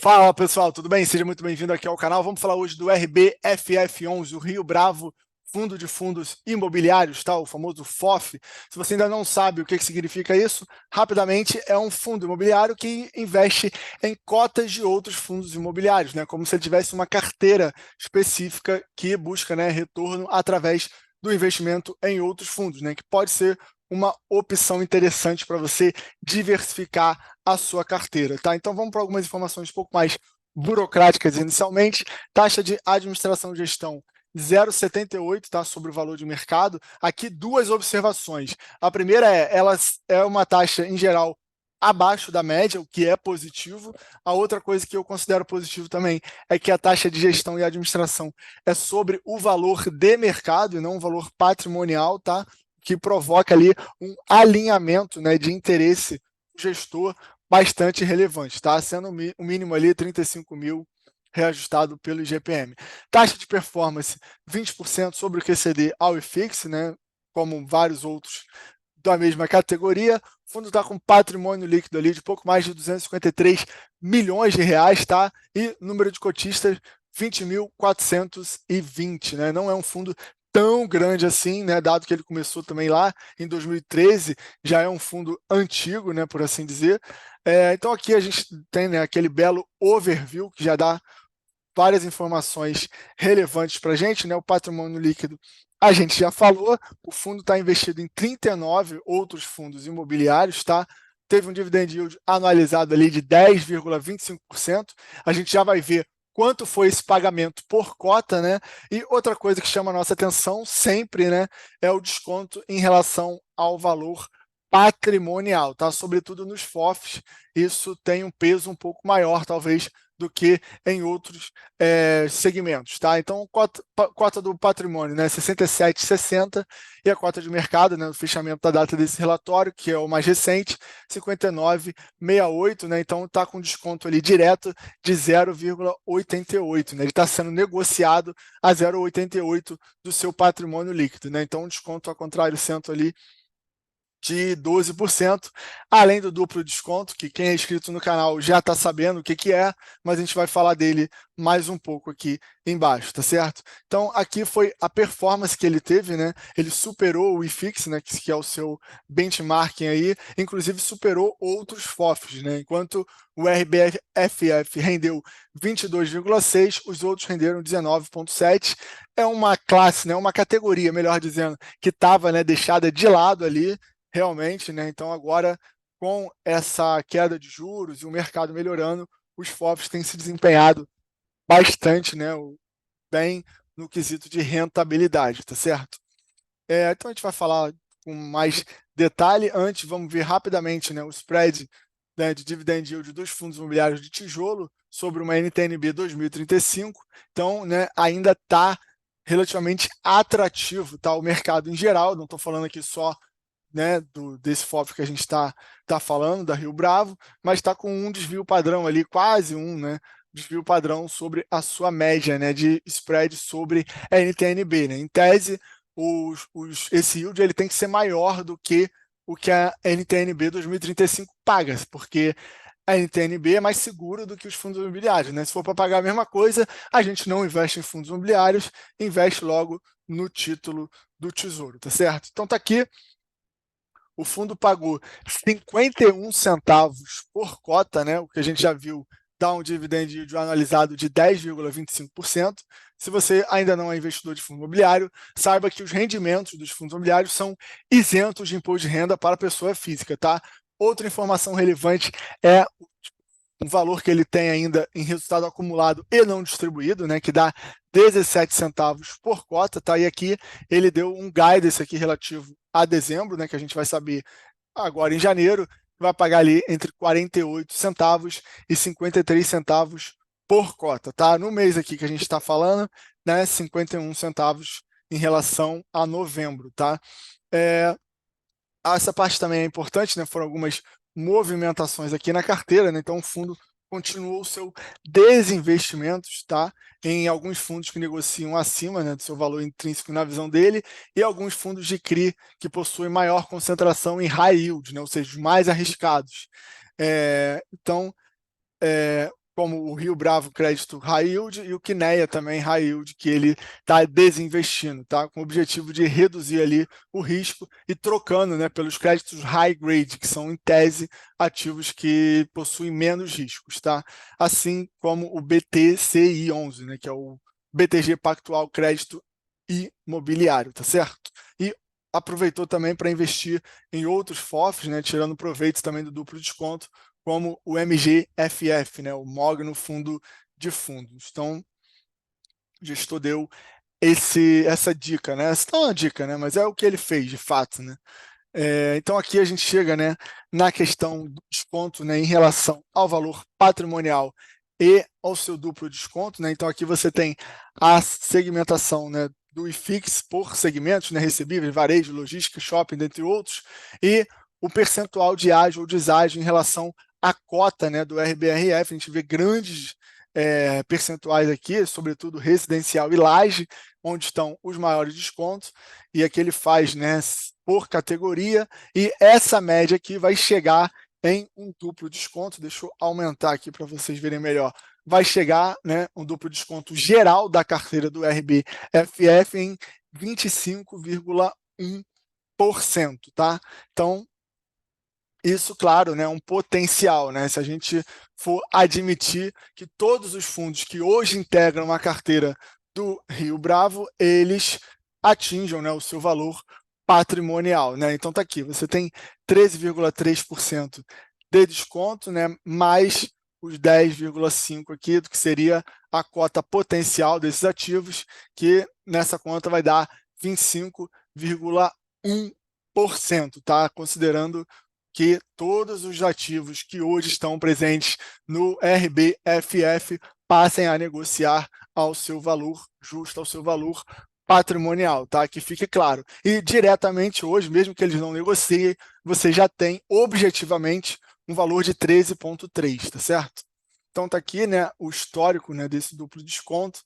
Fala pessoal, tudo bem? Seja muito bem-vindo aqui ao canal. Vamos falar hoje do RBFF11, o Rio Bravo Fundo de Fundos Imobiliários, tá? O famoso FOF. Se você ainda não sabe o que significa isso, rapidamente é um fundo imobiliário que investe em cotas de outros fundos imobiliários, né? Como se ele tivesse uma carteira específica que busca, né, retorno através do investimento em outros fundos, né? Que pode ser uma opção interessante para você diversificar a sua carteira, tá? Então vamos para algumas informações um pouco mais burocráticas inicialmente. Taxa de administração e gestão 0,78, tá? Sobre o valor de mercado. Aqui duas observações. A primeira ela é uma taxa em geral abaixo da média, o que é positivo. A outra coisa que eu considero positivo também é que a taxa de gestão e administração é sobre o valor de mercado e não o valor patrimonial, tá? Que provoca ali um alinhamento, né, de interesse do gestor bastante relevante, tá? Sendo o mínimo ali 35 mil reajustado pelo IGPM. Taxa de performance 20% sobre o QCD ao IFIX, né? Como vários outros da mesma categoria. O fundo está com patrimônio líquido ali de pouco mais de 253 milhões de reais, tá? E número de cotistas 20.420, né? Não é um fundo tão grande assim, né? Dado que ele começou também lá em 2013, já é um fundo antigo, né? Por assim dizer. Então aqui a gente tem, né, aquele belo overview que já dá várias informações relevantes para a gente, né? O patrimônio líquido a gente já falou, o fundo está investido em 39 outros fundos imobiliários, tá? Teve um dividend yield anualizado ali de 10,25%. A gente já vai ver quanto foi esse pagamento por cota, né? E outra coisa que chama a nossa atenção sempre, né, é o desconto em relação ao valor patrimonial, tá? Sobretudo nos FOFs, isso tem um peso um pouco maior, talvez, do que em outros segmentos, tá? Então, cota do patrimônio, né, 67,60 e a cota de mercado, né, o fechamento da data desse relatório, que é o mais recente, 59,68, né? Então, está com desconto ali direto de 0,88, né? Ele está sendo negociado a 0,88 do seu patrimônio líquido, né? Então, um desconto ao contrário cento ali de 12%, além do duplo desconto, que quem é inscrito no canal já está sabendo o que é, mas a gente vai falar dele mais um pouco aqui embaixo, tá certo? Então, aqui foi a performance que ele teve, né? Ele superou o IFIX, né, que é o seu benchmarking aí, inclusive superou outros FOFs, né? Enquanto o RBFF rendeu 22,6, os outros renderam 19,7. É uma classe, né, uma categoria, melhor dizendo, que estava, né, deixada de lado ali, realmente, né? Então agora com essa queda de juros e o mercado melhorando, os FOFs têm se desempenhado bastante, né? Bem no quesito de rentabilidade, tá certo? Então a gente vai falar com mais detalhe. Antes, vamos ver rapidamente, né, o spread, né, de dividend yield dos fundos imobiliários de tijolo sobre uma NTNB 2035. Então, né, ainda está relativamente atrativo, tá? O mercado em geral, não estou falando aqui só, né, desse FOF que a gente tá falando, da Rio Bravo, mas está com um desvio padrão ali, quase um, né, desvio padrão sobre a sua média, né, de spread sobre a NTNB, né? Em tese, esse yield ele tem que ser maior do que o que a NTNB 2035 paga, porque a NTNB é mais seguro do que os fundos imobiliários, né? Se for para pagar a mesma coisa, a gente não investe em fundos imobiliários, investe logo no título do Tesouro, tá certo? Então tá aqui, o fundo pagou 51 centavos por cota, né? O que a gente já viu dá um dividend yield anualizado de 10,25%. Se você ainda não é investidor de fundo imobiliário, saiba que os rendimentos dos fundos imobiliários são isentos de imposto de renda para a pessoa física, tá? Outra informação relevante é um valor que ele tem ainda em resultado acumulado e não distribuído, né, que dá 17 centavos por cota, tá? E aqui ele deu um guidance aqui relativo a dezembro, né, que a gente vai saber agora em janeiro, vai pagar ali entre 48 centavos e 53 centavos por cota, tá? No mês aqui que a gente está falando, né, 51 centavos em relação a novembro, tá? Essa parte também é importante, né? Foram algumas movimentações aqui na carteira, né? Então o fundo continuou o seu desinvestimento, tá? Em alguns fundos que negociam acima, né, do seu valor intrínseco na visão dele, e alguns fundos de CRI que possuem maior concentração em high yield, né? Ou seja, os mais arriscados. Então, como o Rio Bravo Crédito High Yield e o Kinea também High Yield, que ele está desinvestindo, tá? Com o objetivo de reduzir ali o risco e trocando, né, pelos créditos High Grade, que são, em tese, ativos que possuem menos riscos, tá? Assim como o BTCI11, né, que é o BTG Pactual Crédito Imobiliário, tá certo? E aproveitou também para investir em outros FOFs, né, tirando proveito também do duplo desconto, como o MGFF, né, o Mogno Fundo de Fundos. Então, o gestor deu essa dica, né? Essa não é uma dica, né? Mas é o que ele fez, de fato, né? Então, aqui a gente chega, né, na questão do desconto, né, em relação ao valor patrimonial e ao seu duplo desconto, né? Então, aqui você tem a segmentação, né, do IFIX por segmentos, né, recebíveis, varejo, logística, shopping, dentre outros, e o percentual de ágio ou deságio em relação à cota, né, do RBRF. A gente vê grandes percentuais aqui, sobretudo residencial e laje, onde estão os maiores descontos, e aqui ele faz, né, por categoria, e essa média aqui vai chegar em um duplo desconto. Deixa eu aumentar aqui para vocês verem melhor. Vai chegar, né, um duplo desconto geral da carteira do RBFF em 25,1%, tá? Então, isso, claro, né, um potencial, né? Se a gente for admitir que todos os fundos que hoje integram a carteira do Rio Bravo, eles atinjam, né, o seu valor patrimonial, né? Então tá aqui, você tem 13,3% de desconto, né, mais os 10,5% aqui, do que seria a cota potencial desses ativos, que nessa conta vai dar 25,1%, tá? Considerando que todos os ativos que hoje estão presentes no RBFF passem a negociar ao seu valor justo, ao seu valor patrimonial, tá? Que fique claro. E diretamente hoje, mesmo que eles não negociem, você já tem objetivamente um valor de 13,3, tá certo? Então tá aqui, né, o histórico, né, desse duplo desconto.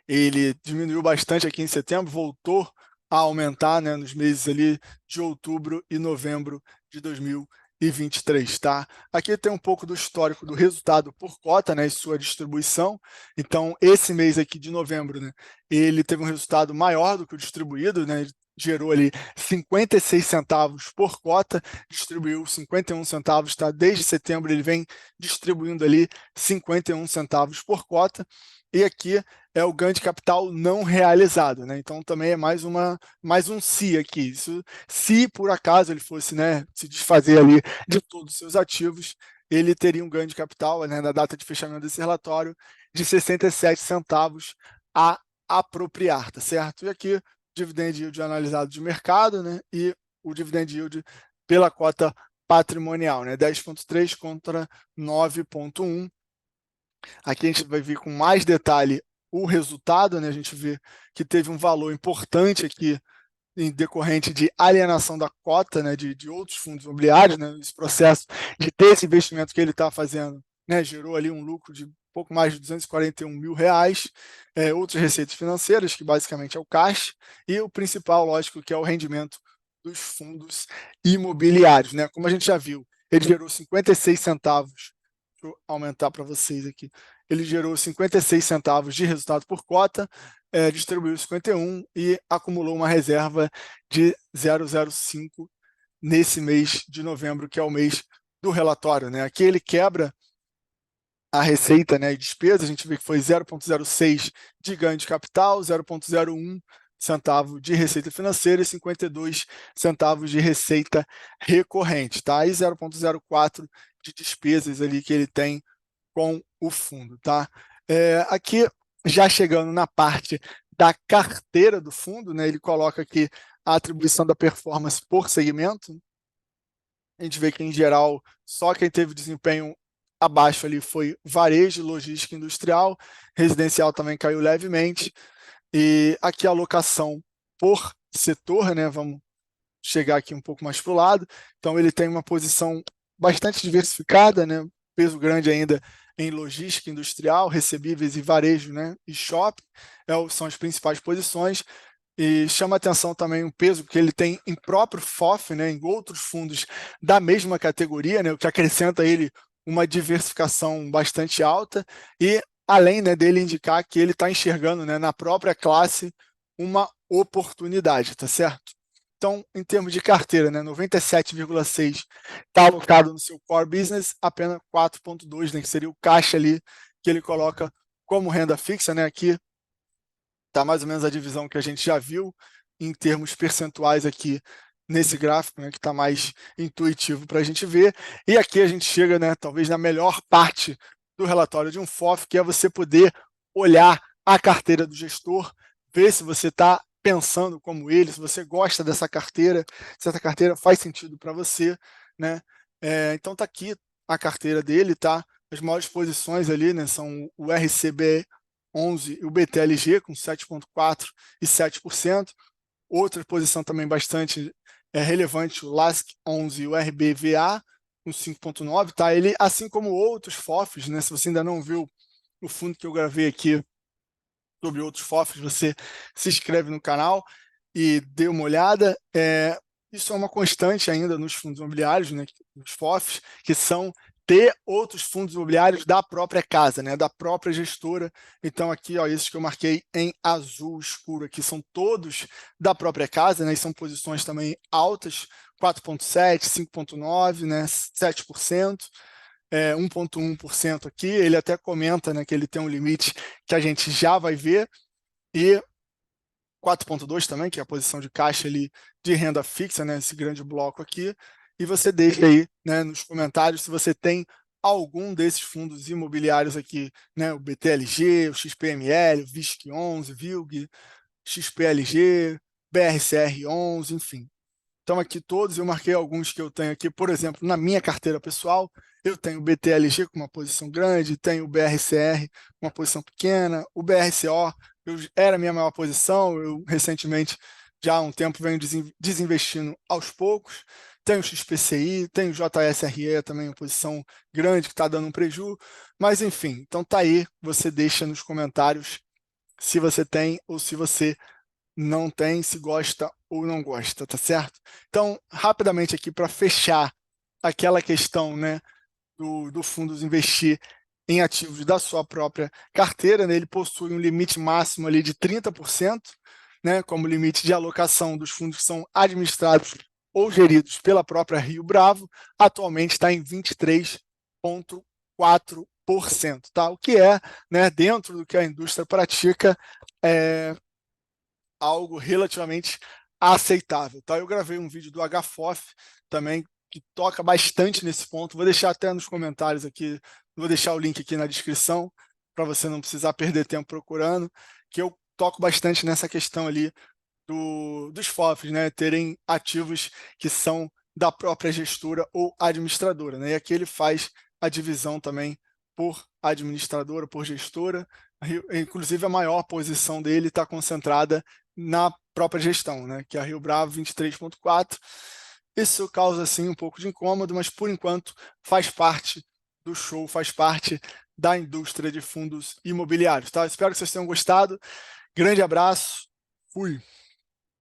Ele diminuiu bastante aqui em setembro, voltou a aumentar, né, nos meses ali de outubro e novembro de 2023, tá? Aqui tem um pouco do histórico do resultado por cota, né, e sua distribuição. Então, esse mês aqui de novembro, né, ele teve um resultado maior do que o distribuído, né, gerou ali 56 centavos por cota, distribuiu 51 centavos, tá? Desde setembro ele vem distribuindo ali 51 centavos por cota. E aqui é o ganho de capital não realizado, né? Então também é mais um se aqui. Isso, se por acaso ele fosse, né, se desfazer ali de todos os seus ativos, ele teria um ganho de capital, né, na data de fechamento desse relatório, de 67 centavos a apropriar, tá certo? E aqui, dividend yield analisado de mercado, né, e o dividend yield pela cota patrimonial, né, 10,3 contra 9,1. Aqui a gente vai ver com mais detalhe o resultado, né? A gente vê que teve um valor importante aqui em decorrente de alienação da cota, né, de outros fundos imobiliários, né? Esse processo de desinvestimento que ele está fazendo, né, gerou ali um lucro de pouco mais de R$ 241 mil, outras receitas financeiras, que basicamente é o caixa, e o principal, lógico, que é o rendimento dos fundos imobiliários, né? Como a gente já viu, ele gerou 56 centavos. Deixa eu aumentar para vocês aqui. Ele gerou 56 centavos de resultado por cota, distribuiu 51 e acumulou uma reserva de 0,05 nesse mês de novembro, que é o mês do relatório, né? Aqui ele quebra a receita, né, e despesa. A gente vê que foi 0,06 de ganho de capital, 0,01 centavo de receita financeira e 52 centavos de receita recorrente, tá? E 0,04 de despesas ali que ele tem com o fundo, tá? Aqui, já chegando na parte da carteira do fundo, né, ele coloca aqui a atribuição da performance por segmento. A gente vê que, em geral, só quem teve desempenho abaixo ali foi varejo, logística industrial, residencial também caiu levemente, e aqui a alocação por setor, né, vamos chegar aqui um pouco mais para o lado. Então ele tem uma posição bastante diversificada, né, peso grande ainda em logística industrial, recebíveis e varejo, né, e shopping, são as principais posições. E chama atenção também o peso que ele tem em próprio FOF, né, em outros fundos da mesma categoria, né, o que acrescenta ele uma diversificação bastante alta e além, né, dele indicar que ele está enxergando, né, na própria classe uma oportunidade, tá certo? Então, em termos de carteira, né, 97,6 está alocado no seu core business, apenas 4,2, né, que seria o caixa ali que ele coloca como renda fixa, né? Aqui está mais ou menos a divisão que a gente já viu em termos percentuais aqui nesse gráfico, né, que está mais intuitivo para a gente ver. E aqui a gente chega, né, talvez na melhor parte do relatório de um FOF, que é você poder olhar a carteira do gestor, ver se você está pensando como ele, se você gosta dessa carteira, se essa carteira faz sentido para você, né? Então tá aqui a carteira dele, tá? As maiores posições ali, né, são o RCB 11 e o BTLG com 7,4% e 7%. Outra posição também bastante relevante, o LASK 11 e o RBVA com 5,9%. Tá? Ele, assim como outros FOFs, né, se você ainda não viu o fundo que eu gravei aqui sobre outros FOFs, você se inscreve no canal e dê uma olhada. Isso é uma constante ainda nos fundos imobiliários, né, nos FOFs, que são ter outros fundos imobiliários da própria casa, né, da própria gestora. Então aqui, ó, esses que eu marquei em azul escuro aqui são todos da própria casa, né, e são posições também altas, 4,7, 5,9, né, 7%. 1,1% aqui, ele até comenta, né, que ele tem um limite que a gente já vai ver, e 4,2 também, que é a posição de caixa ali de renda fixa, né, esse grande bloco aqui, e você deixa aí, né, nos comentários se você tem algum desses fundos imobiliários aqui, né, o BTLG, o XPML, o VISC11, VILG, XPLG, BRCR11, enfim. Então aqui todos, eu marquei alguns que eu tenho aqui, por exemplo, na minha carteira pessoal, eu tenho o BTLG com uma posição grande, tenho o BRCR com uma posição pequena, o BRCO era a minha maior posição, eu recentemente, já há um tempo, venho desinvestindo aos poucos, tenho o XPCI, tenho o JSRE também, uma posição grande que está dando um prejuízo, mas enfim, então tá aí, você deixa nos comentários se você tem ou se você não tem, se gosta ou não gosta, tá certo? Então, rapidamente aqui para fechar aquela questão, né, do fundos investir em ativos da sua própria carteira, né, ele possui um limite máximo ali de 30%, né, como limite de alocação dos fundos que são administrados ou geridos pela própria Rio Bravo, atualmente está em 23,4%, tá? O que é, né, dentro do que a indústria pratica, algo relativamente aceitável. Tá? Eu gravei um vídeo do HFOF também, que toca bastante nesse ponto. Vou deixar até nos comentários aqui, vou deixar o link aqui na descrição, para você não precisar perder tempo procurando, que eu toco bastante nessa questão ali dos FOFs, né, terem ativos que são da própria gestora ou administradora. Né? E aqui ele faz a divisão também por administradora, por gestora. Inclusive, a maior posição dele está concentrada na própria gestão, né, que é a Rio Bravo 23,4%. Isso causa, assim, um pouco de incômodo, mas, por enquanto, faz parte do show, faz parte da indústria de fundos imobiliários. Tá? Espero que vocês tenham gostado. Grande abraço. Fui.